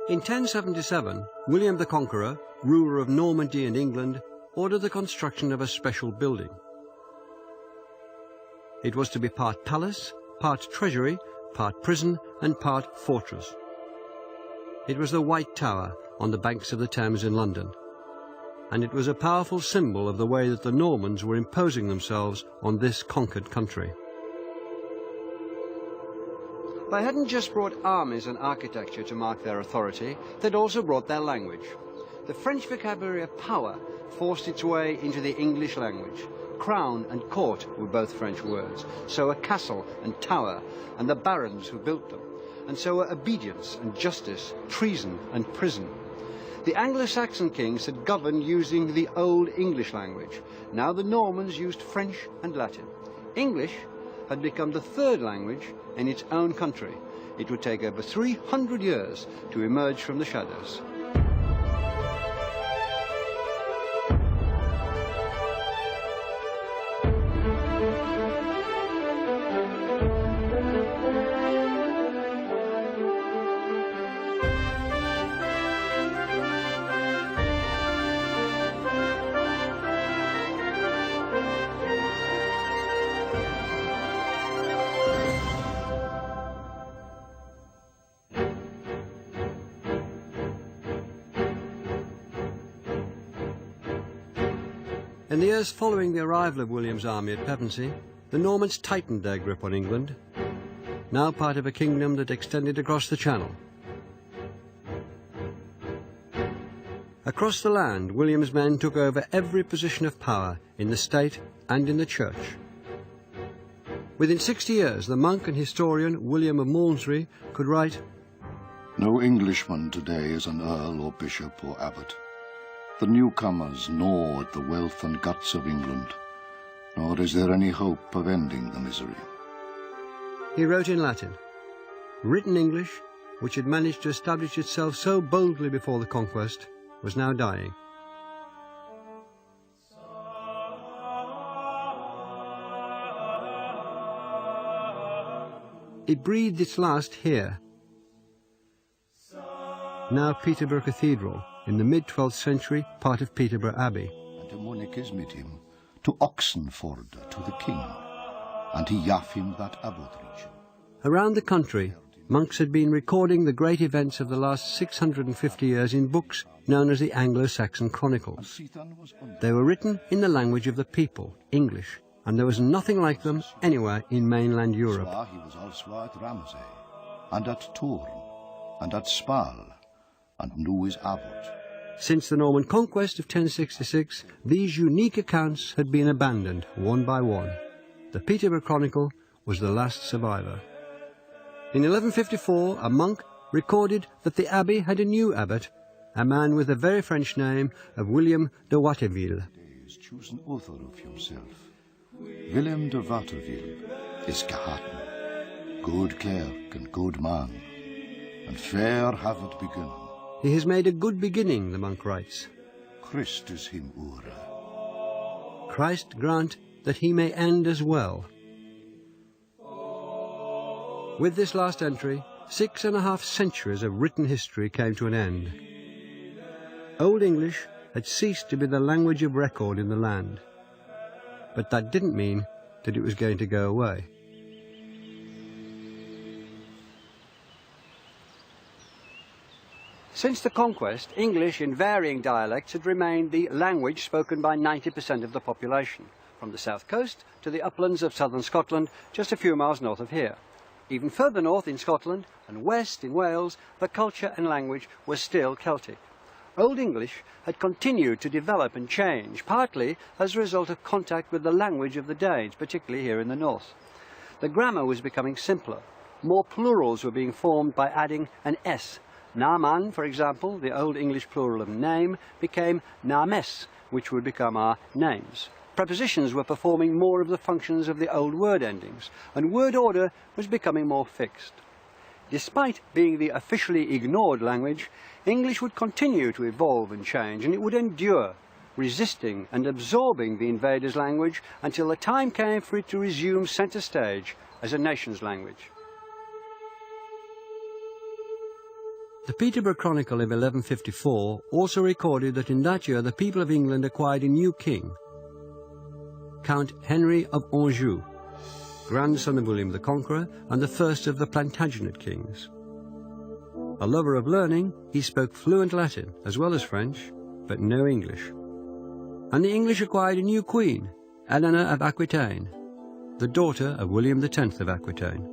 In 1077, William the Conqueror, ruler of Normandy and England, ordered the construction of a special building. It was to be part palace, part treasury, part prison and part fortress. It was the White Tower on the banks of the Thames in London, and it was a powerful symbol of the way that the Normans were imposing themselves on this conquered country. They hadn't just brought armies and architecture to mark their authority, they'd also brought their language. The French vocabulary of power forced its way into the English language. Crown and court were both French words, so were castle and tower, and the barons who built them, and so were obedience and justice, treason and prison. The Anglo-Saxon kings had governed using the Old English language. Now the Normans used French and Latin. English had become the third language in its own country. It would take over 300 years to emerge from the shadows. In the years following the arrival of William's army at Pevensey, the Normans tightened their grip on England, now part of a kingdom that extended across the Channel. Across the land, William's men took over every position of power in the state and in the church. Within 60 years, the monk and historian William of Malmesbury could write, "No Englishman today is an earl or bishop or abbot. The newcomers gnaw at the wealth and guts of England, nor is there any hope of ending the misery." He wrote in Latin. Written English, which had managed to establish itself so boldly before the conquest, was now dying. It breathed its last here. Now Peterborough Cathedral, in the mid-12th century, part of Peterborough Abbey. And to Monica's mit him, to Oxenford, to the king, and he gaf him that abbotridge. Around the country, monks had been recording the great events of the last 650 years in books known as the Anglo-Saxon Chronicles. They were written in the language of the people, English, and there was nothing like them anywhere in mainland Europe. He was also at Ramsey, and at Tourne, and at Spal, and Lewis Abbot. Since the Norman conquest of 1066, these unique accounts had been abandoned one by one. The Peterborough Chronicle was the last survivor. In 1154, a monk recorded that the abbey had a new abbot, a man with the very French name of William de Watteville. Choose an author of himself. Willem de Watteville is gehaten, good clerk and good man, and fair have it begun. He has made a good beginning, the monk writes. Christus him ure. Christ grant that he may end as well. With this last entry, 6.5 centuries of written history came to an end. Old English had ceased to be the language of record in the land, but that didn't mean that it was going to go away. Since the conquest, English in varying dialects had remained the language spoken by 90% of the population, from the south coast to the uplands of southern Scotland, just a few miles north of here. Even further north in Scotland and west in Wales, the culture and language were still Celtic. Old English had continued to develop and change, partly as a result of contact with the language of the Danes, particularly here in the north. The grammar was becoming simpler. More plurals were being formed by adding an S. Naman, for example, the Old English plural of name, became names, which would become our names. Prepositions were performing more of the functions of the old word endings, and word order was becoming more fixed. Despite being the officially ignored language, English would continue to evolve and change, and it would endure, resisting and absorbing the invaders' language until the time came for it to resume centre stage as a nation's language. The Peterborough Chronicle of 1154 also recorded that in that year the people of England acquired a new king, Count Henry of Anjou, grandson of William the Conqueror and the first of the Plantagenet kings. A lover of learning, he spoke fluent Latin as well as French, but no English. And the English acquired a new queen, Eleanor of Aquitaine, the daughter of William X of Aquitaine.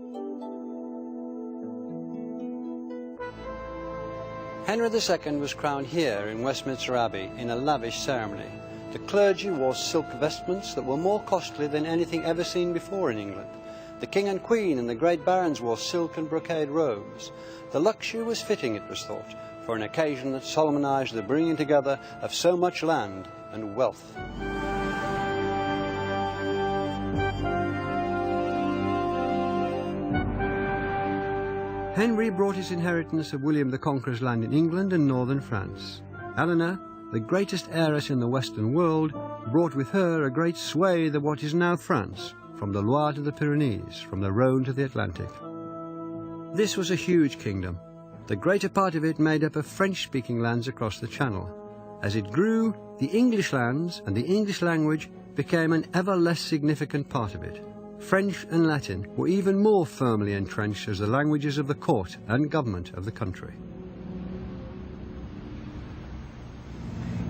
Henry II was crowned here in Westminster Abbey in a lavish ceremony. The clergy wore silk vestments that were more costly than anything ever seen before in England. The king and queen and the great barons wore silk and brocade robes. The luxury was fitting, it was thought, for an occasion that solemnized the bringing together of so much land and wealth. Henry brought his inheritance of William the Conqueror's land in England and northern France. Eleanor, the greatest heiress in the Western world, brought with her a great swathe of what is now France, from the Loire to the Pyrenees, from the Rhone to the Atlantic. This was a huge kingdom, the greater part of it made up of French-speaking lands across the Channel. As it grew, the English lands and the English language became an ever less significant part of it. French and Latin were even more firmly entrenched as the languages of the court and government of the country.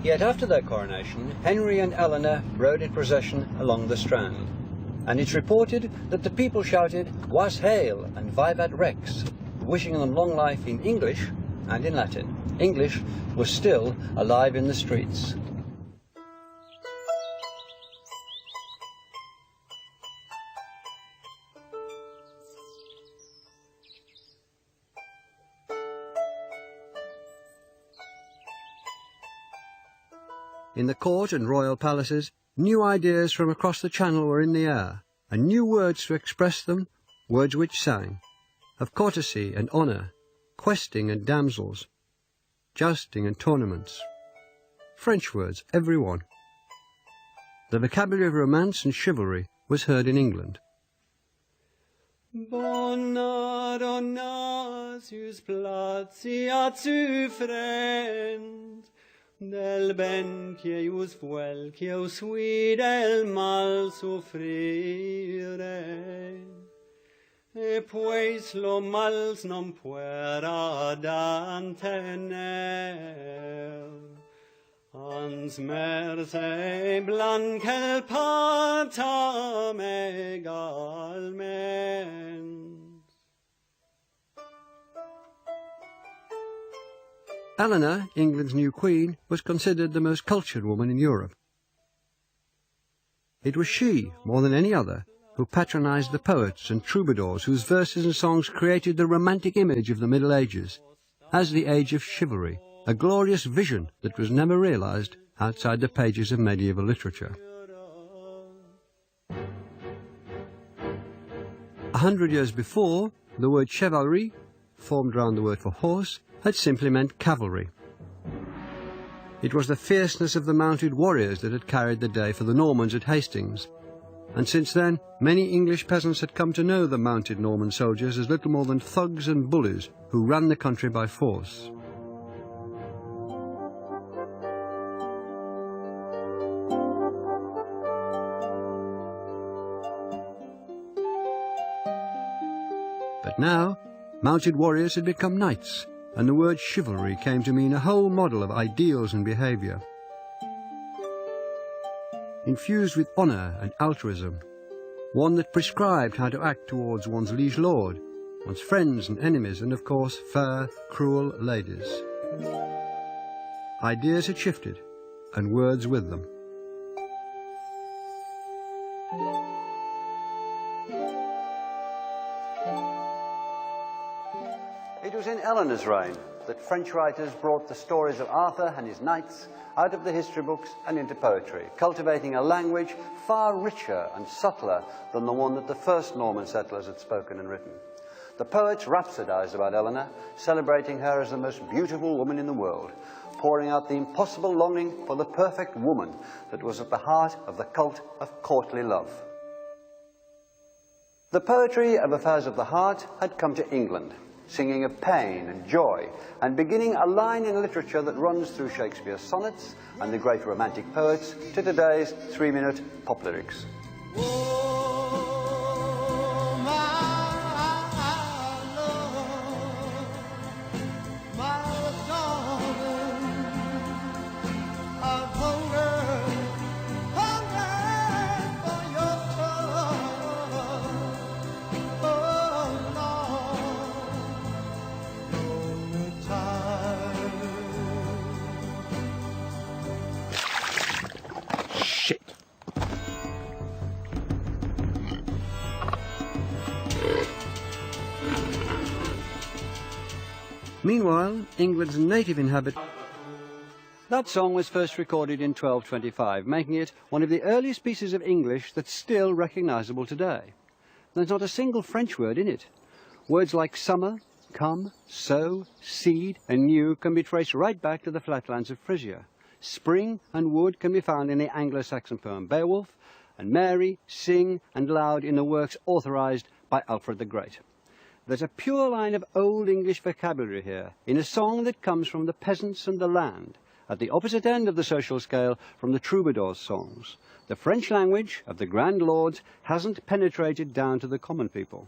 Yet after their coronation, Henry and Eleanor rode in procession along the Strand, and it's reported that the people shouted "Was Hail" and "Vivat Rex," wishing them long life in English and in Latin. English was still alive in the streets. In the court and royal palaces, new ideas from across the Channel were in the air, and new words to express them, words which sang, of courtesy and honour, questing and damsels, jousting and tournaments. French words, every one. The vocabulary of romance and chivalry was heard in England. Bona donna sus platia tu friend, del ben que us fuel que us sui del mal soffrire, e pues lo mals non puera dantener, ans merce blanquel patam egalment. Eleanor, England's new queen, was considered the most cultured woman in Europe. It was she, more than any other, who patronized the poets and troubadours whose verses and songs created the romantic image of the Middle Ages as the age of chivalry, a glorious vision that was never realized outside the pages of medieval literature. 100 years before, the word chivalry, formed round the word for horse, had simply meant cavalry. It was the fierceness of the mounted warriors that had carried the day for the Normans at Hastings, and since then many English peasants had come to know the mounted Norman soldiers as little more than thugs and bullies who ran the country by force. But now, mounted warriors had become knights, and the word chivalry came to mean a whole model of ideals and behaviour, infused with honour and altruism, one that prescribed how to act towards one's liege lord, one's friends and enemies, and of course fair, cruel ladies. Ideas had shifted, and words with them. It was in Eleanor's reign that French writers brought the stories of Arthur and his knights out of the history books and into poetry, cultivating a language far richer and subtler than the one that the first Norman settlers had spoken and written. The poets rhapsodized about Eleanor, celebrating her as the most beautiful woman in the world, pouring out the impossible longing for the perfect woman that was at the heart of the cult of courtly love. The poetry of affairs of the heart had come to England. singing of pain and joy, and beginning a line in literature that runs through Shakespeare's sonnets and the great romantic poets to today's 3-minute pop lyrics. Meanwhile, England's native inhabitants... That song was first recorded in 1225, making it one of the earliest pieces of English that's still recognisable today. There's not a single French word in it. Words like summer, come, sow, seed and new can be traced right back to the flatlands of Frisia. Spring and wood can be found in the Anglo-Saxon poem Beowulf, and merry, sing and loud in the works authorised by Alfred the Great. There's a pure line of Old English vocabulary here, in a song that comes from the peasants and the land, at the opposite end of the social scale from the troubadours' songs. The French language of the grand lords hasn't penetrated down to the common people.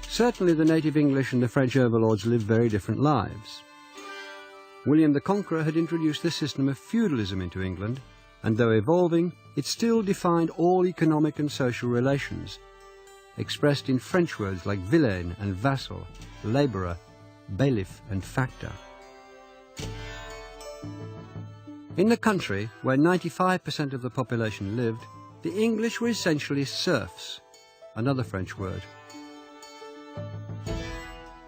Certainly the native English and the French overlords lived very different lives. William the Conqueror had introduced the system of feudalism into England, and though evolving, it still defined all economic and social relations, expressed in French words like vilain and vassal, labourer, bailiff and factor. In the country, where 95% of the population lived, the English were essentially serfs, another French word.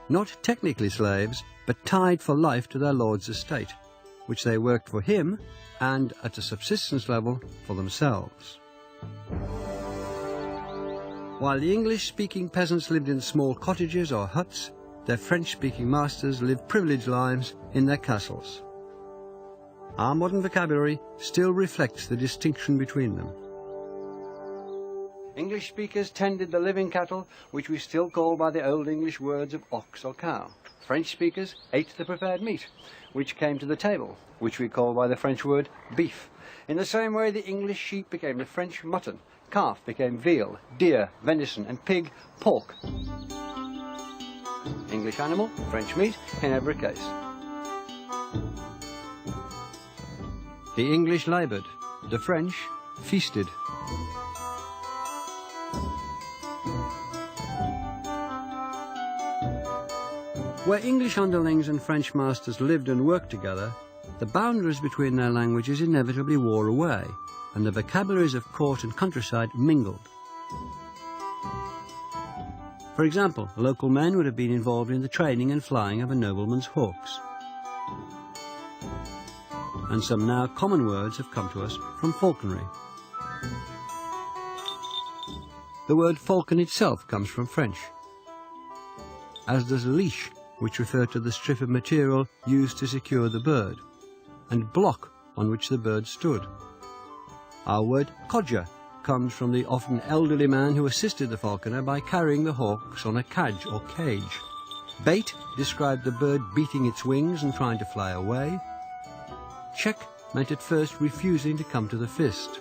Not technically slaves, but tied for life to their lord's estate, which they worked for him and, at a subsistence level, for themselves. While the English-speaking peasants lived in small cottages or huts, their French-speaking masters lived privileged lives in their castles. Our modern vocabulary still reflects the distinction between them. English speakers tended the living cattle, which we still call by the Old English words of ox or cow. French speakers ate the prepared meat, which came to the table, which we call by the French word beef. In the same way, the English sheep became the French mutton, calf became veal, deer, venison, and pig, pork. English animal, French meat, in every case. The English laboured, the French feasted. Where English underlings and French masters lived and worked together, the boundaries between their languages inevitably wore away, and the vocabularies of court and countryside mingled. For example, local men would have been involved in the training and flying of a nobleman's hawks. And some now common words have come to us from falconry. The word falcon itself comes from French, as does leash, which referred to the strip of material used to secure the bird, and block on which the bird stood. Our word codger comes from the often elderly man who assisted the falconer by carrying the hawks on a cadge or cage. Bait described the bird beating its wings and trying to fly away. Check meant at first refusing to come to the fist.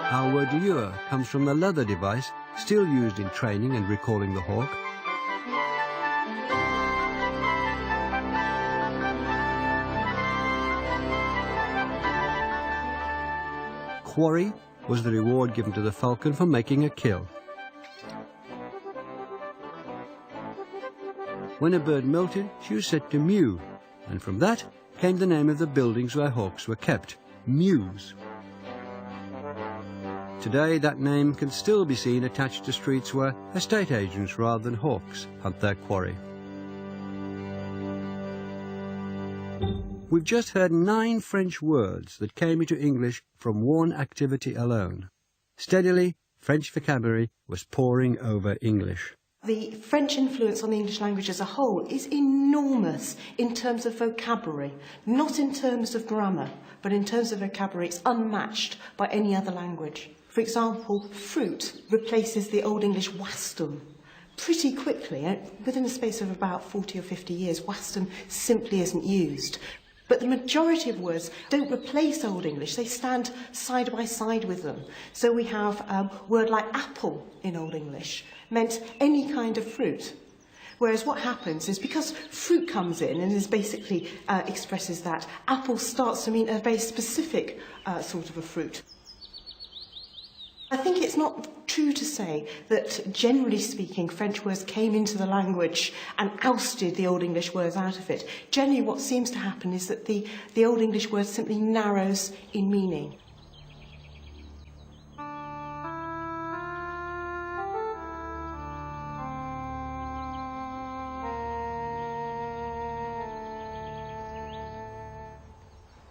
Our word lure comes from the leather device still used in training and recalling the hawk. Quarry was the reward given to the falcon for making a kill. When a bird molted, she was said to mew, and from that came the name of the buildings where hawks were kept, mews. Today, that name can still be seen attached to streets where estate agents rather than hawks hunt their quarry. We've just heard 9 French words that came into English from one activity alone. Steadily, French vocabulary was pouring over English. The French influence on the English language as a whole is enormous in terms of vocabulary, not in terms of grammar, but in terms of vocabulary it's unmatched by any other language. For example, fruit replaces the Old English wastum pretty quickly. Within the space of about 40 or 50 years, wastum simply isn't used. But the majority of words don't replace Old English, they stand side by side with them. So we have a word like apple in Old English meant any kind of fruit. Whereas what happens is because fruit comes in and is basically expresses that, apple starts to mean a very specific sort of a fruit. I think it's not true to say that, generally speaking, French words came into the language and ousted the Old English words out of it. Generally, what seems to happen is that the Old English word simply narrows in meaning.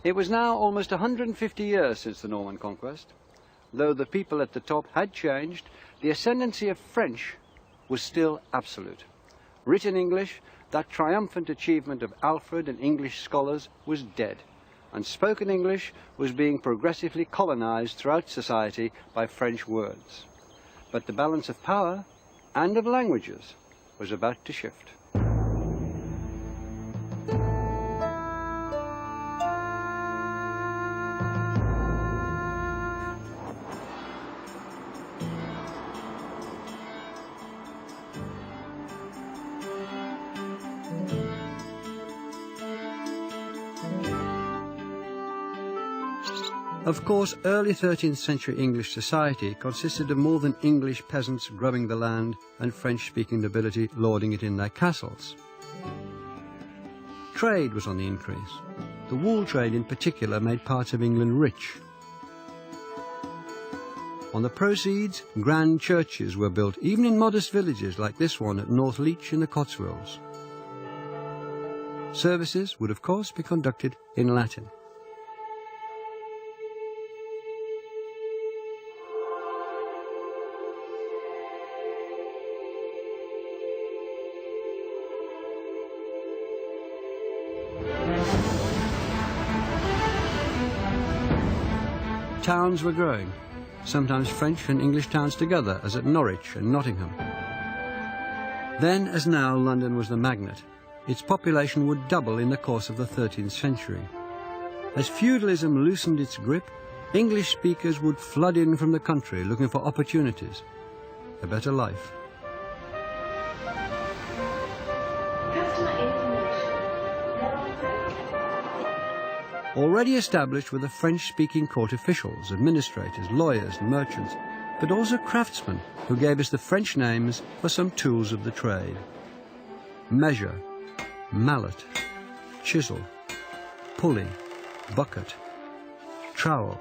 It was now almost 150 years since the Norman conquest. Though the people at the top had changed, the ascendancy of French was still absolute. Written English, that triumphant achievement of Alfred and English scholars, was dead, and spoken English was being progressively colonized throughout society by French words. But the balance of power and of languages was about to shift. Of course, early 13th century English society consisted of more than English peasants grubbing the land and French-speaking nobility lording it in their castles. Trade was on the increase. The wool trade in particular made parts of England rich. On the proceeds, grand churches were built, even in modest villages like this one at North Leach in the Cotswolds. Services would of course be conducted in Latin. Towns were growing, sometimes French and English towns together, as at Norwich and Nottingham. Then, as now, London was the magnet. Its population would double in the course of the 13th century. As feudalism loosened its grip, English speakers would flood in from the country looking for opportunities, a better life. Already established were the French-speaking court officials, administrators, lawyers and merchants, but also craftsmen who gave us the French names for some tools of the trade. Measure, mallet, chisel, pulley, bucket, trowel.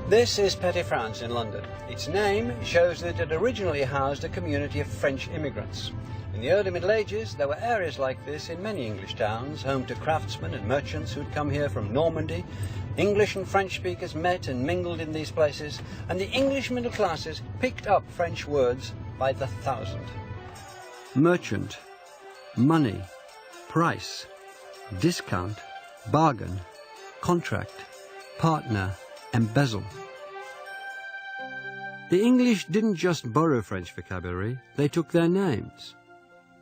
This is Petite France in London. Its name shows that it originally housed a community of French immigrants. In the early Middle Ages, there were areas like this in many English towns, home to craftsmen and merchants who'd come here from Normandy. English and French speakers met and mingled in these places, and the English middle classes picked up French words by the thousand. Merchant, money, price, discount, bargain, contract, partner, embezzle. The English didn't just borrow French vocabulary, they took their names.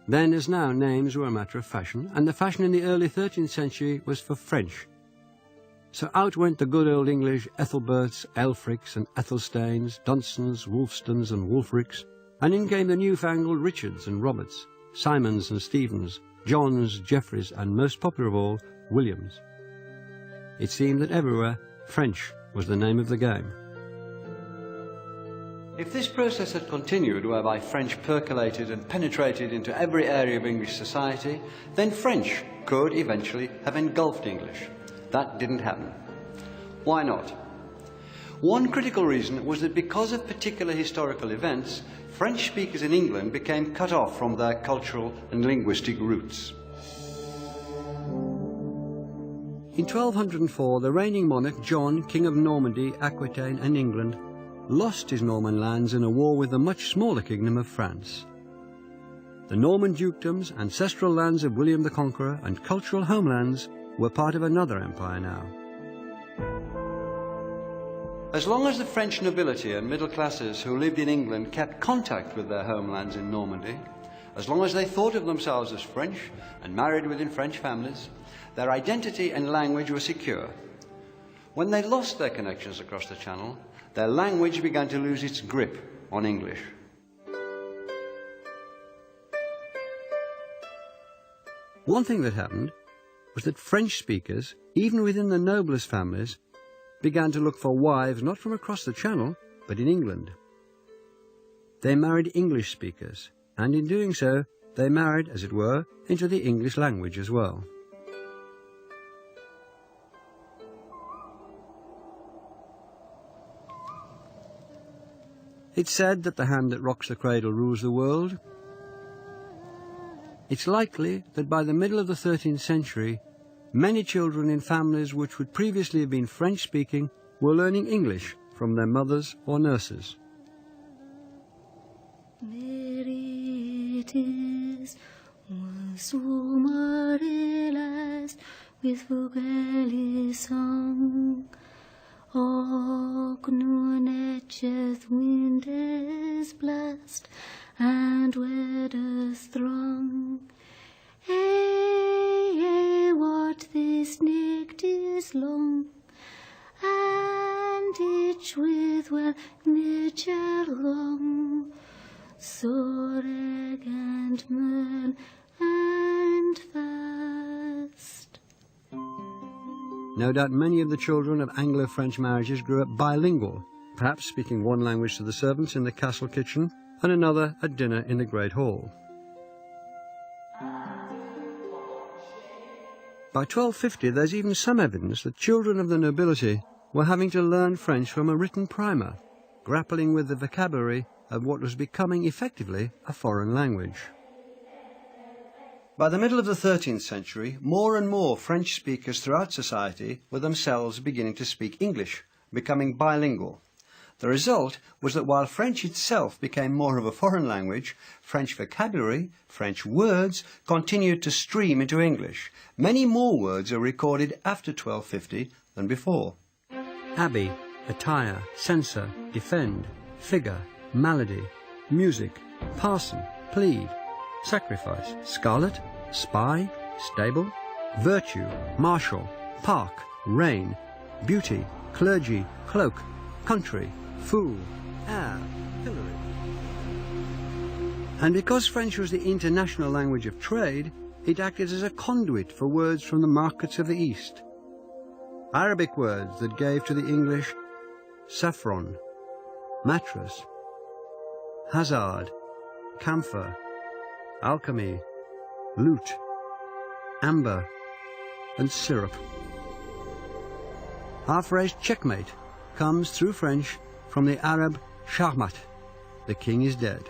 Then as now, names were a matter of fashion, and the fashion in the early 13th century was for French. So out went the good old English Ethelberts, Elfrics and Ethelstains, Dunstons, Wulfstons and Wulfrics, and in came the newfangled Richards and Roberts, Simons and Stephens, Johns, Jeffreys, and most popular of all, Williams. It seemed that everywhere French was the name of the game. If this process had continued, whereby French percolated and penetrated into every area of English society, then French could eventually have engulfed English. That didn't happen. Why not? One critical reason was that because of particular historical events, French speakers in England became cut off from their cultural and linguistic roots. In 1204, the reigning monarch John, King of Normandy, Aquitaine and England, lost his Norman lands in a war with the much smaller kingdom of France. The Norman dukedoms, ancestral lands of William the Conqueror and cultural homelands were part of another empire now. As long as the French nobility and middle classes who lived in England kept contact with their homelands in Normandy, as long as they thought of themselves as French and married within French families, their identity and language were secure. When they lost their connections across the Channel, their language began to lose its grip on English. One thing that happened was that French speakers, even within the noblest families, began to look for wives not from across the Channel, but in England. They married English speakers, and in doing so, they married, as it were, into the English language as well. It's said that the hand that rocks the cradle rules the world. It's likely that by the middle of the 13th century, many children in families which would previously have been French-speaking were learning English from their mothers or nurses. With Vogel's song, wind is blessed, and weather's throng. Hey, what this night is long, and each with well nature long, soreg and mirn and fast. No doubt many of the children of Anglo-French marriages grew up bilingual, perhaps speaking one language to the servants in the castle kitchen and another at dinner in the Great Hall. By 1250, there's even some evidence that children of the nobility were having to learn French from a written primer, grappling with the vocabulary of what was becoming effectively a foreign language. By the middle of the 13th century, more and more French speakers throughout society were themselves beginning to speak English, becoming bilingual. The result was that while French itself became more of a foreign language, French vocabulary, French words, continued to stream into English. Many more words are recorded after 1250 than before. Abbey, attire, censor, defend, figure, malady, music, parson, plead, sacrifice, scarlet, spy, stable, virtue, marshal, park, reign, beauty, clergy, cloak, country, fool, heir, pillory. And because French was the international language of trade, it acted as a conduit for words from the markets of the East. Arabic words that gave to the English saffron, mattress, hazard, camphor, alchemy, lute, amber, and syrup. Our phrase checkmate comes through French from the Arab shahmat, the king is dead.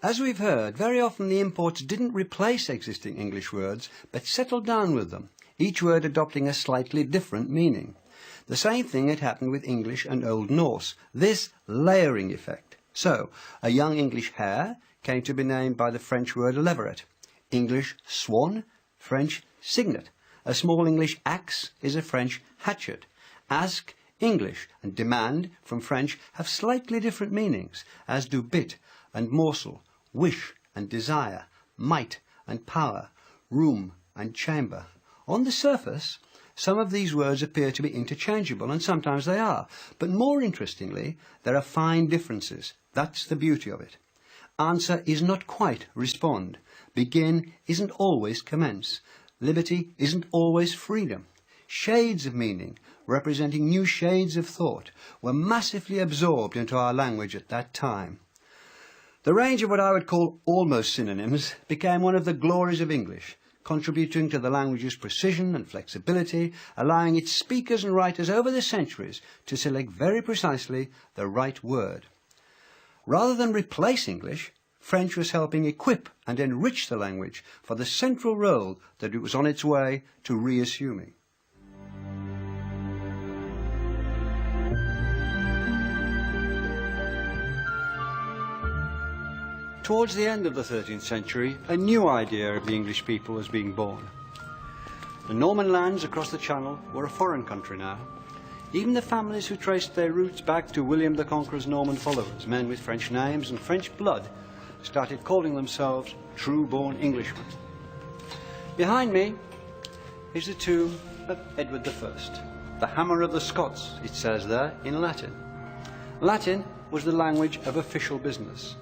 As we've heard, very often the imports didn't replace existing English words, but settled down with them, each word adopting a slightly different meaning. The same thing had happened with English and Old Norse, this layering effect. So, a young English hare came to be named by the French word leveret, English swan, French cygnet. A small English axe is a French hatchet. Ask, English, and demand from French have slightly different meanings, as do bit and morsel, wish and desire, might and power, room and chamber. On the surface, some of these words appear to be interchangeable, and sometimes they are. But more interestingly, there are fine differences. That's the beauty of it. Answer is not quite respond. Begin isn't always commence. Liberty isn't always freedom. Shades of meaning, representing new shades of thought, were massively absorbed into our language at that time. The range of what I would call almost synonyms became one of the glories of English, contributing to the language's precision and flexibility, allowing its speakers and writers over the centuries to select very precisely the right word. Rather than replace English, French was helping equip and enrich the language for the central role that it was on its way to reassuming. Towards the end of the 13th century, a new idea of the English people was being born. The Norman lands across the Channel were a foreign country now. Even the families who traced their roots back to William the Conqueror's Norman followers, men with French names and French blood, started calling themselves true-born Englishmen. Behind me is the tomb of Edward I, the hammer of the Scots, it says there in Latin. Latin was the language of official business.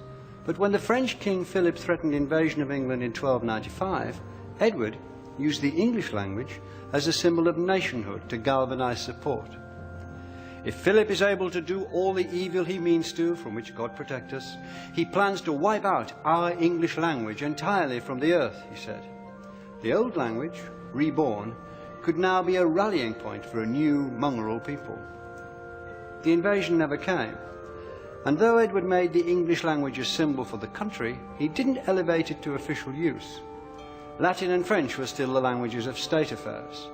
But when the French King Philip threatened invasion of England in 1295, Edward used the English language as a symbol of nationhood to galvanize support. If Philip is able to do all the evil he means to, from which God protect us, he plans to wipe out our English language entirely from the earth, he said. The old language, reborn, could now be a rallying point for a new mongrel people. The invasion never came. And though Edward made the English language a symbol for the country, he didn't elevate it to official use. Latin and French were still the languages of state affairs.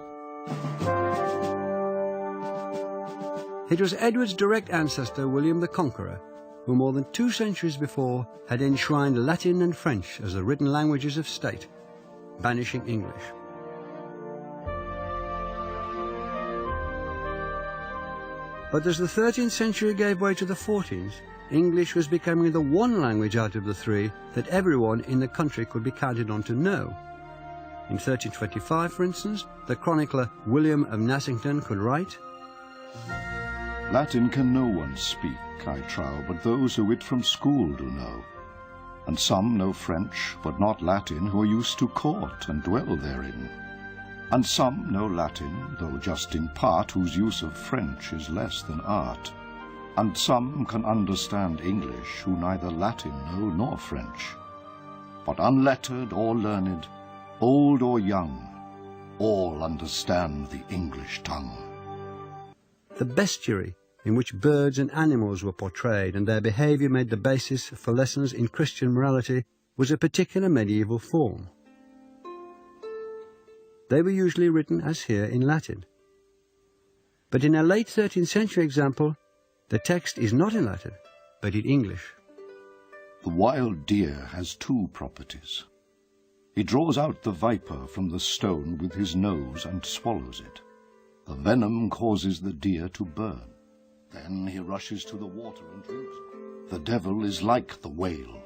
It was Edward's direct ancestor, William the Conqueror, who more than 2 centuries before had enshrined Latin and French as the written languages of state, banishing English. But as the 13th century gave way to the 14th, English was becoming the one language out of the 3 that everyone in the country could be counted on to know. In 1325, for instance, the chronicler William of Nassington could write, Latin can no one speak, I trow, but those who it from school do know. And some know French, but not Latin, who are used to court and dwell therein. And some know Latin, though just in part, whose use of French is less than art. And some can understand English, who neither Latin know nor French. But unlettered or learned, old or young, all understand the English tongue. The bestiary, in which birds and animals were portrayed and their behaviour made the basis for lessons in Christian morality, was a particular medieval form. They were usually written, as here, in Latin. But in a late 13th century example, the text is not in Latin, but in English. The wild deer has 2 properties. He draws out the viper from the stone with his nose and swallows it. The venom causes the deer to burn. Then he rushes to the water and drinks. The devil is like the whale.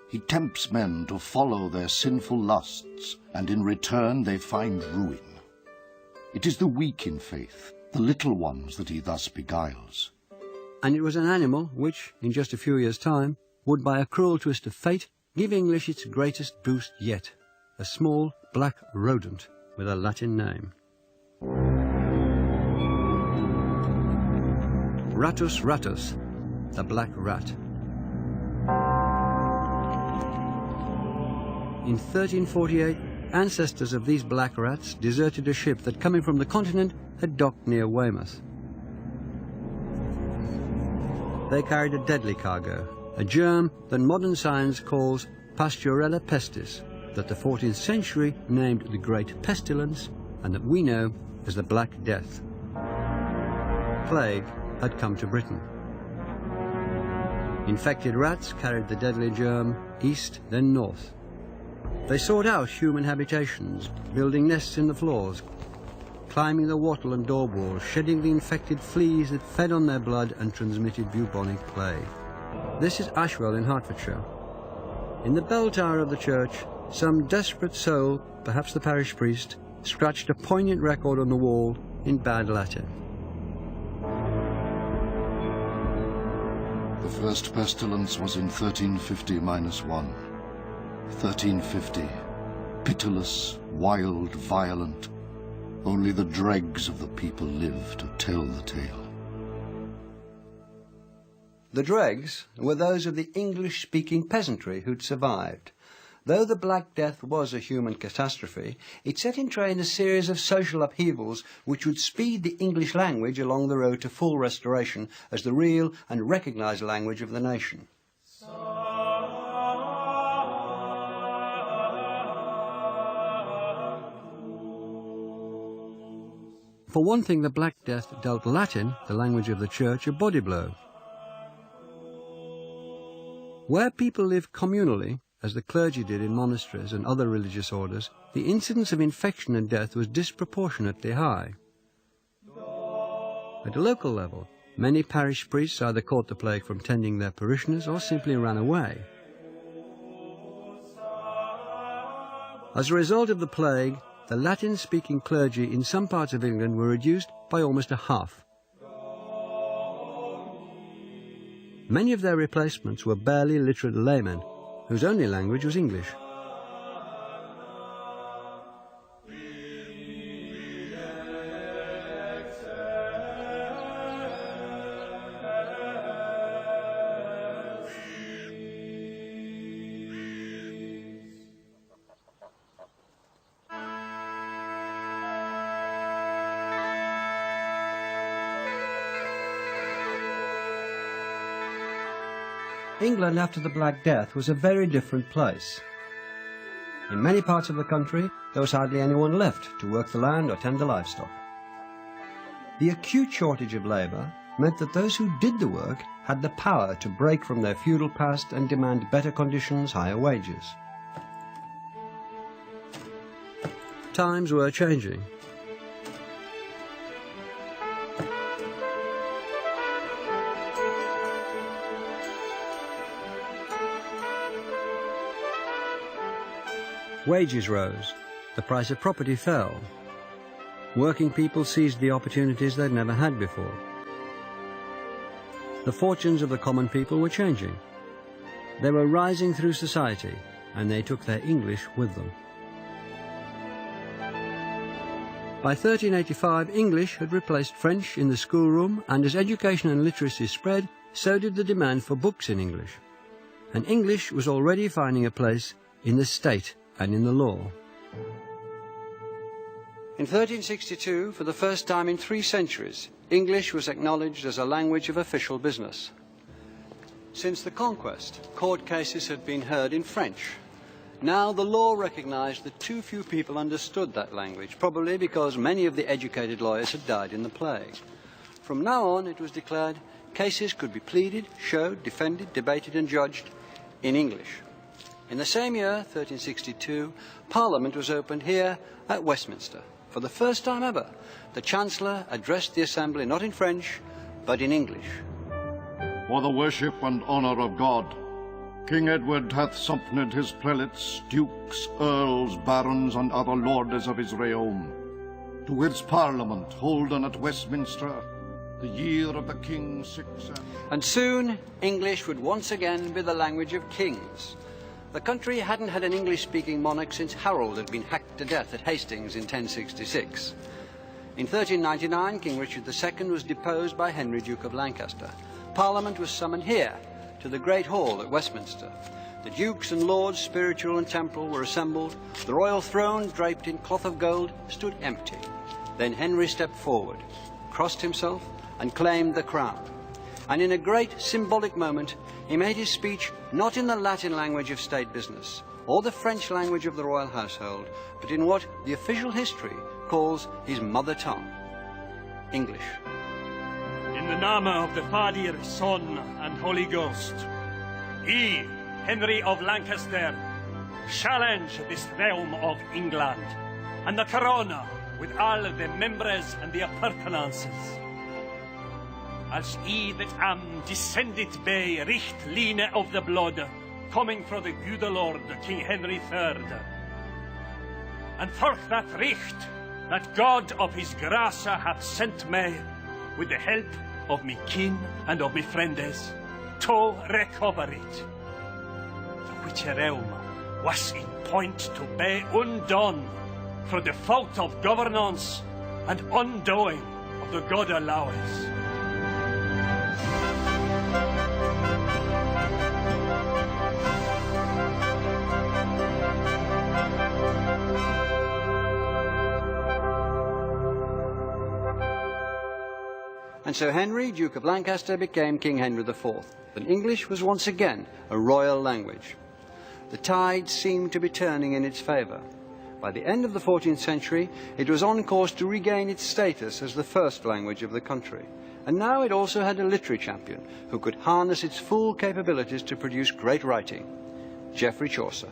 He tempts men to follow their sinful lusts, and in return they find ruin. It is the weak in faith, the little ones, that he thus beguiles. And it was an animal which, in just a few years' time, would by a cruel twist of fate give English its greatest boost yet, a small black rodent with a Latin name. Ratus ratus, the black rat. In 1348, ancestors of these black rats deserted a ship that, coming from the continent, had docked near Weymouth. They carried a deadly cargo, a germ that modern science calls Pasteurella pestis, that the 14th century named the Great Pestilence, and that we know as the Black Death. Plague had come to Britain. Infected rats carried the deadly germ east, then north. They sought out human habitations, building nests in the floors, climbing the wattle and door walls, shedding the infected fleas that fed on their blood and transmitted bubonic plague. This is Ashwell in Hertfordshire. In the bell tower of the church, some desperate soul, perhaps the parish priest, scratched a poignant record on the wall in bad Latin. The first pestilence was in 1350-1. 1350, pitiless, wild, violent. Only the dregs of the people live to tell the tale. The dregs were those of the English-speaking peasantry who'd survived. Though the Black Death was a human catastrophe, it set in train a series of social upheavals which would speed the English language along the road to full restoration as the real and recognised language of the nation. For one thing, the Black Death dealt Latin, the language of the Church, a body blow. Where people lived communally, as the clergy did in monasteries and other religious orders, the incidence of infection and death was disproportionately high. At a local level, many parish priests either caught the plague from tending their parishioners or simply ran away. As a result of the plague, the Latin-speaking clergy in some parts of England were reduced by almost a half. Many of their replacements were barely literate laymen, whose only language was English. England after the Black Death was a very different place. In many parts of the country, there was hardly anyone left to work the land or tend the livestock. The acute shortage of labour meant that those who did the work had the power to break from their feudal past and demand better conditions, higher wages. Times were changing. Wages rose, the price of property fell. Working people seized the opportunities they'd never had before. The fortunes of the common people were changing. They were rising through society, and they took their English with them. By 1385, English had replaced French in the schoolroom, and as education and literacy spread, so did the demand for books in English. And English was already finding a place in the state and in the law. In 1362, for the first time in 3 centuries, English was acknowledged as a language of official business. Since the conquest, court cases had been heard in French. Now the law recognized that too few people understood that language, probably because many of the educated lawyers had died in the plague. From now on, it was declared, cases could be pleaded, showed, defended, debated and judged in English. In the same year, 1362, Parliament was opened here at Westminster. For the first time ever, the Chancellor addressed the Assembly not in French, but in English. For the worship and honour of God, King Edward hath sumpned his prelates, dukes, earls, barons, and other lords of his realm, to his Parliament holden at Westminster, the year of the King's 6th. And soon, English would once again be the language of kings. The country hadn't had an English-speaking monarch since Harold had been hacked to death at Hastings in 1066. In 1399, King Richard II was deposed by Henry, Duke of Lancaster. Parliament was summoned here, to the Great Hall at Westminster. The dukes and lords, spiritual and temporal, were assembled. The royal throne, draped in cloth of gold, stood empty. Then Henry stepped forward, crossed himself, and claimed the crown. And in a great symbolic moment, he made his speech not in the Latin language of state business, or the French language of the royal household, but in what the official history calls his mother tongue, English. In the name of the Father, Son, and Holy Ghost, he, Henry of Lancaster, challenge this realm of England, and the corona with all the members and their appurtenances. Als I that am descended by richt line of the blood, coming from the good Lord, King Henry III. And for that richt, that God of his grace hath sent me, with the help of me kin and of me friends, to recover it. The which realm was in point to be undone, for the fault of governance and undoing of the God allowance. And so Henry, Duke of Lancaster, became King Henry IV, and English was once again a royal language. The tide seemed to be turning in its favour. By the end of the 14th century, it was on course to regain its status as the first language of the country. And now it also had a literary champion who could harness its full capabilities to produce great writing, Geoffrey Chaucer.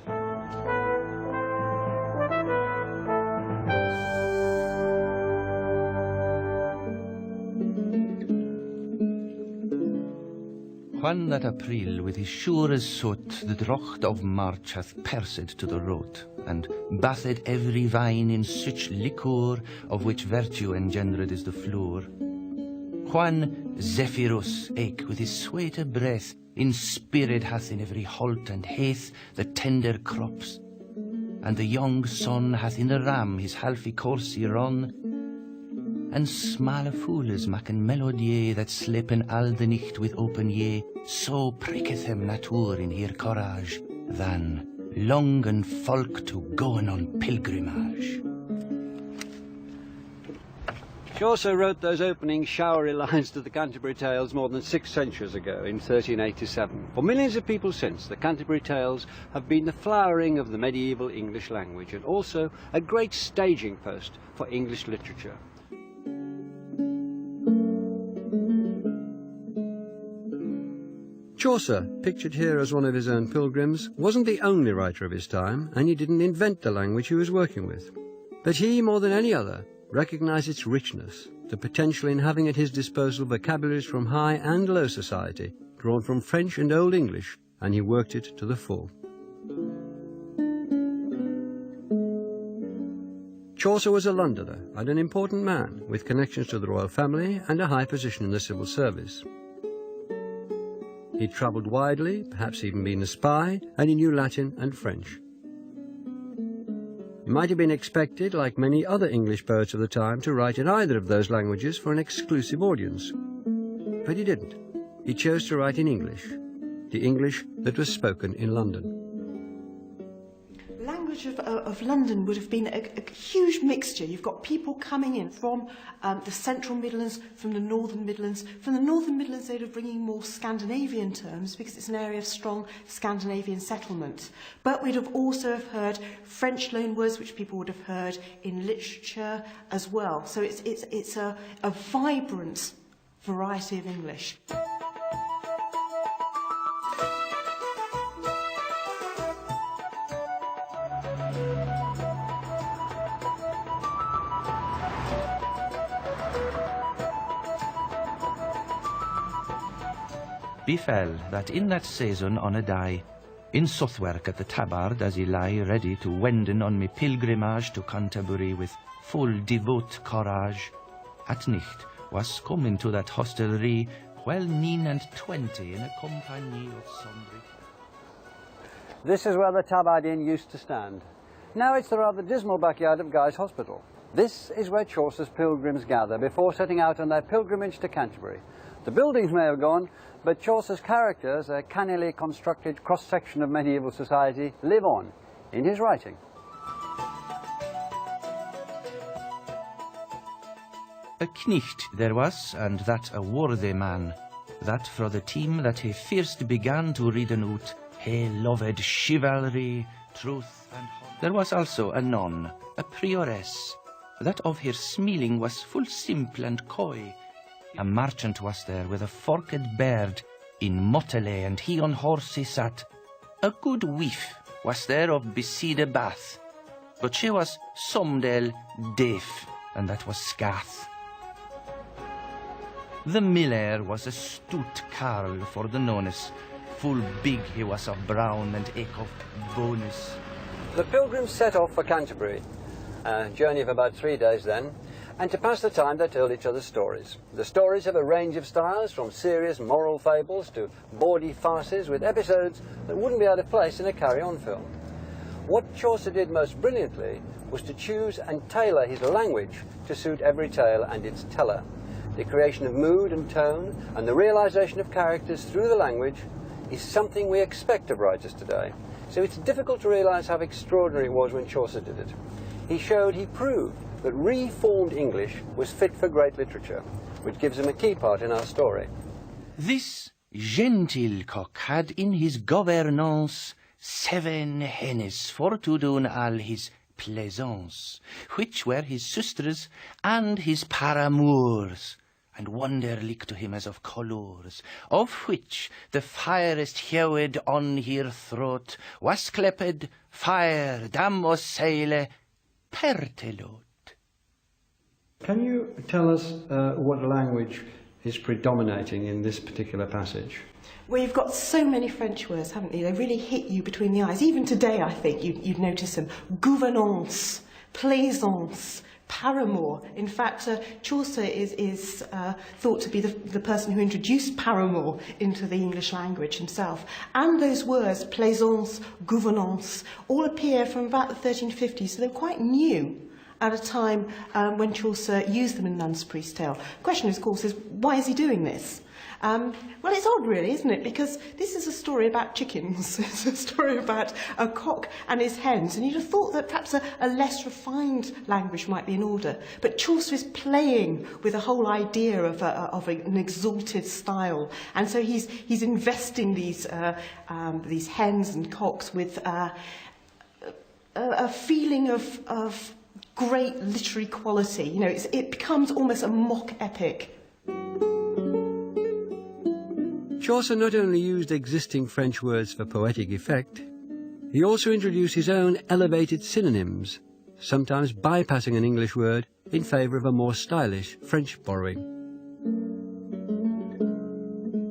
When that April with his sure as soot the drocht of March hath persed to the road, and bathed every vine in such liquor of which virtue engendered is the floor. When Zephyrus eke with his sweeter breath inspired hath in every holt and heath the tender crops, and the young sun hath in the ram his healthy course run, and smale fools maken melodie that slepen al de nicht with open ye, so pricketh hem natur in her courage, than longen folk to goen on pilgrimage. Chaucer wrote those opening showery lines to the Canterbury Tales more than 6 centuries ago, in 1387. For millions of people since, the Canterbury Tales have been the flowering of the medieval English language, and also a great staging post for English literature. Chaucer, pictured here as one of his own pilgrims, wasn't the only writer of his time, and he didn't invent the language he was working with. But he, more than any other, recognised its richness, the potential in having at his disposal vocabularies from high and low society, drawn from French and Old English, and he worked it to the full. Chaucer was a Londoner and an important man, with connections to the royal family and a high position in the civil service. He travelled widely, perhaps even been a spy, and he knew Latin and French. He might have been expected, like many other English poets of the time, to write in either of those languages for an exclusive audience. But he didn't. He chose to write in English, the English that was spoken in London. Language of London would have been a huge mixture. You've got people coming in from the central Midlands, from the northern Midlands. From the northern Midlands, they'd have bringing more Scandinavian terms because it's an area of strong Scandinavian settlement. But we'd have also have heard French loanwords, which people would have heard in literature as well. So it's a vibrant variety of English. Befell that in that season on a day, in Southwark at the Tabard as he lay ready to wenden on me pilgrimage to Canterbury with full devout courage, at night was come into that hostelry well 29 in a compagnie of sombre. This is where the Tabard Inn used to stand. Now it's the rather dismal backyard of Guy's Hospital. This is where Chaucer's pilgrims gather before setting out on their pilgrimage to Canterbury. The buildings may have gone, but Chaucer's characters, a cannily constructed cross-section of medieval society, live on in his writing. A knicht there was, and that a worthy man, that for the team that he first began to read out, he loved chivalry, truth and honour. There was also a nun, a prioress, that of her smiling was full simple and coy. A merchant was there with a forked beard, in motley, and he on horse he sat. A good wife was there of beside a bath, but she was somedale deaf, and that was scath. The miller was a stout carl for the nonnes, full big he was of brown and eke of bonus. The pilgrims set off for Canterbury, a journey of about 3 days then, and to pass the time they told each other stories. The stories have a range of styles, from serious moral fables to bawdy farces with episodes that wouldn't be out of place in a carry-on film. What Chaucer did most brilliantly was to choose and tailor his language to suit every tale and its teller. The creation of mood and tone and the realization of characters through the language is something we expect of writers today. So it's difficult to realize how extraordinary it was when Chaucer did it. He proved that reformed English was fit for great literature, which gives him a key part in our story. This gentil cock had in his governance 7 hennes for to do all his plaisance, which were his sisters and his paramours, and wonder like to him as of colours, of which the firest hewed on her throat was cleped fire dam o saile pertelot. Can you tell us what language is predominating in this particular passage? Well, you've got so many French words, haven't you? They really hit you between the eyes. Even today, I think, you'd notice them. Gouvernance, plaisance, paramour. In fact, Chaucer is thought to be the person who introduced paramour into the English language himself. And those words, plaisance, gouvernance, all appear from about the 1350s, so they're quite new at a time when Chaucer used them in Nun's Priest's Tale. The question, of course, is why is he doing this? Well, it's odd, really, isn't it? Because this is a story about chickens. It's a story about a cock and his hens. And you'd have thought that perhaps a less refined language might be in order. But Chaucer is playing with the whole idea of an exalted style. And so he's investing these hens and cocks with a feeling of great literary quality. You know, it becomes almost a mock epic. Chaucer not only used existing French words for poetic effect, he also introduced his own elevated synonyms, sometimes bypassing an English word in favour of a more stylish French borrowing.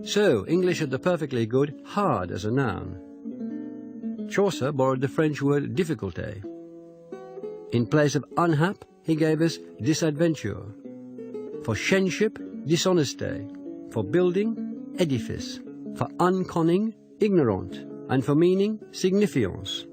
So, English had the perfectly good hard as a noun. Chaucer borrowed the French word difficulté. In place of unhap, he gave us disadventure. For shenship, dishonesté. For building, edifice, for unconning, ignorant, and for meaning, signifiance.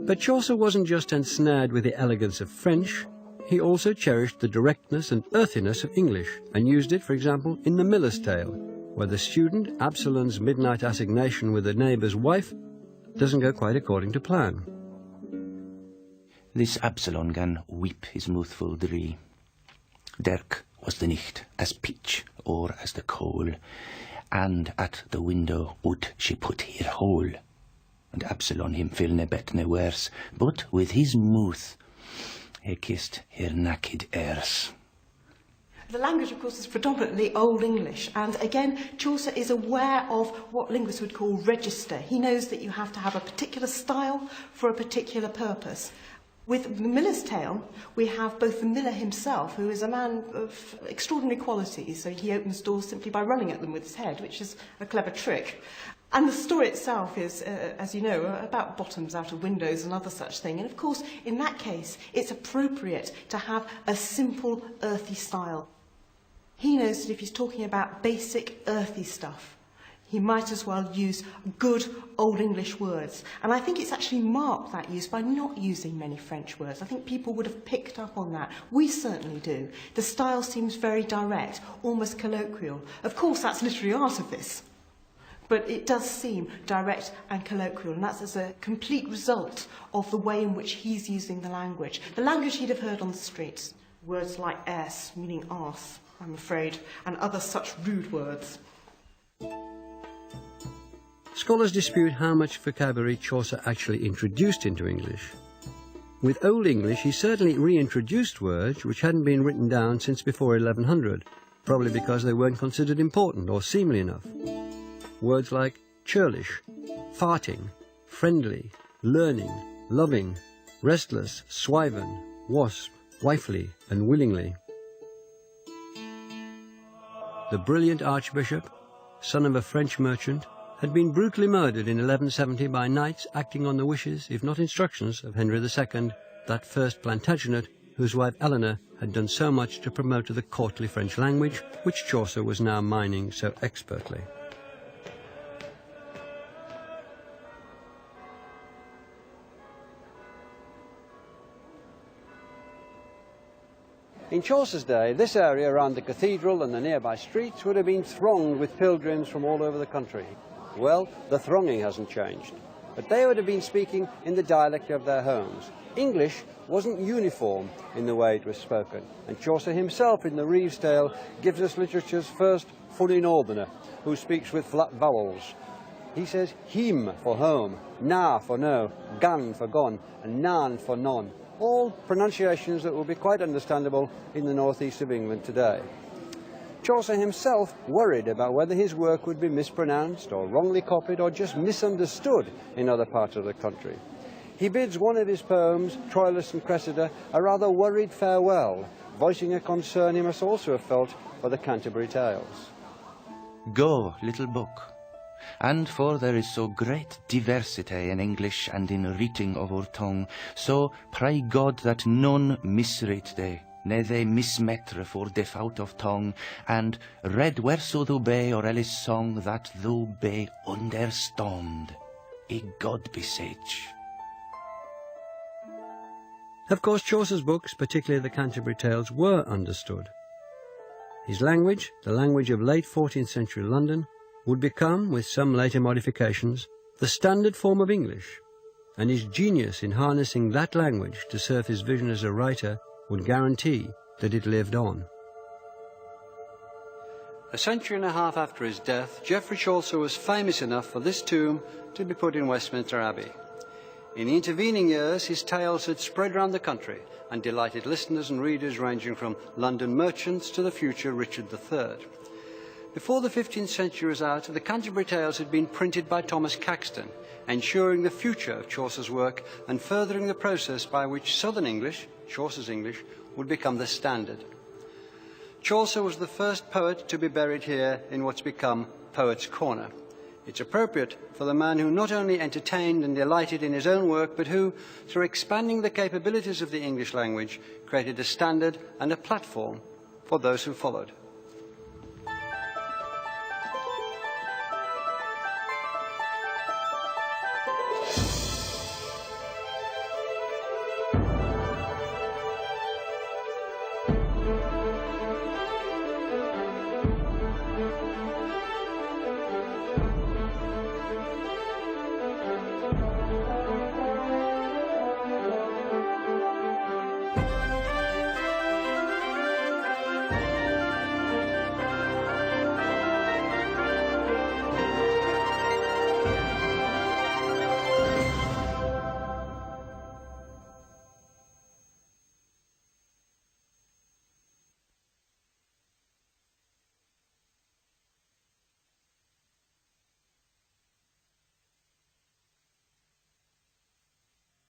But Chaucer wasn't just ensnared with the elegance of French, he also cherished the directness and earthiness of English, and used it, for example, in The Miller's Tale, where the student Absalon's midnight assignation with a neighbour's wife doesn't go quite according to plan. This Absalon gan weep his mouthful dree. Dirk was the nicht as pitch or as the coal, and at the window would she put her hole. And Absalon him fill ne bet ne worse, but with his mouth he kissed her naked airs. The language, of course, is predominantly Old English, and again, Chaucer is aware of what linguists would call register. He knows that you have to have a particular style for a particular purpose. With The Miller's Tale, we have both the miller himself, who is a man of extraordinary qualities, so he opens doors simply by running at them with his head, which is a clever trick. And the story itself is, as you know, about bottoms out of windows and other such thing. And of course, in that case, it's appropriate to have a simple, earthy style. He knows that if he's talking about basic, earthy stuff, he might as well use good Old English words. And I think it's actually marked that use by not using many French words. I think people would have picked up on that. We certainly do. The style seems very direct, almost colloquial. Of course, that's literary artifice. But it does seem direct and colloquial, and that's as a complete result of the way in which he's using the language. The language he'd have heard on the streets. Words like ass, meaning arse, I'm afraid, and other such rude words. Scholars dispute how much vocabulary Chaucer actually introduced into English. With Old English, he certainly reintroduced words which hadn't been written down since before 1100, probably because they weren't considered important or seemly enough. Words like churlish, farting, friendly, learning, loving, restless, swiven, wasp, wifely, and willingly. The brilliant archbishop, son of a French merchant, had been brutally murdered in 1170 by knights acting on the wishes, if not instructions, of Henry II, that first Plantagenet, whose wife Eleanor had done so much to promote the courtly French language, which Chaucer was now mining so expertly. In Chaucer's day, this area around the cathedral and the nearby streets would have been thronged with pilgrims from all over the country. Well, the thronging hasn't changed, but they would have been speaking in the dialect of their homes. English wasn't uniform in the way it was spoken, and Chaucer himself in the Reeve's Tale gives us literature's first fully northerner, who speaks with flat vowels. he says him for home, na for no, gan for gone, and nan for none. All pronunciations that will be quite understandable in the northeast of England today. Chaucer himself worried about whether his work would be mispronounced or wrongly copied or just misunderstood in other parts of the country. He bids one of his poems, Troilus and Cressida, a rather worried farewell, voicing a concern he must also have felt for the Canterbury Tales. Go, little book, and for there is so great diversity in English and in reading of our tongue, so pray God that none misread thee, ne they mismetre for default of tongue, and read whereso thou be or else song, that thou be understand. I God beseech. Of course, Chaucer's books, particularly the Canterbury Tales, were understood. His language, the language of late 14th century London, would become, with some later modifications, the standard form of English, and his genius in harnessing that language to serve his vision as a writer would guarantee that it lived on. A century and a half after his death, Geoffrey Chaucer was famous enough for this tomb to be put in Westminster Abbey. In the intervening years, his tales had spread round the country and delighted listeners and readers ranging from London merchants to the future Richard III. Before the 15th century was out, the Canterbury Tales had been printed by Thomas Caxton, ensuring the future of Chaucer's work and furthering the process by which Southern English, Chaucer's English, would become the standard. Chaucer was the first poet to be buried here in what's become Poets' Corner. It's appropriate for the man who not only entertained and delighted in his own work, but who, through expanding the capabilities of the English language, created a standard and a platform for those who followed.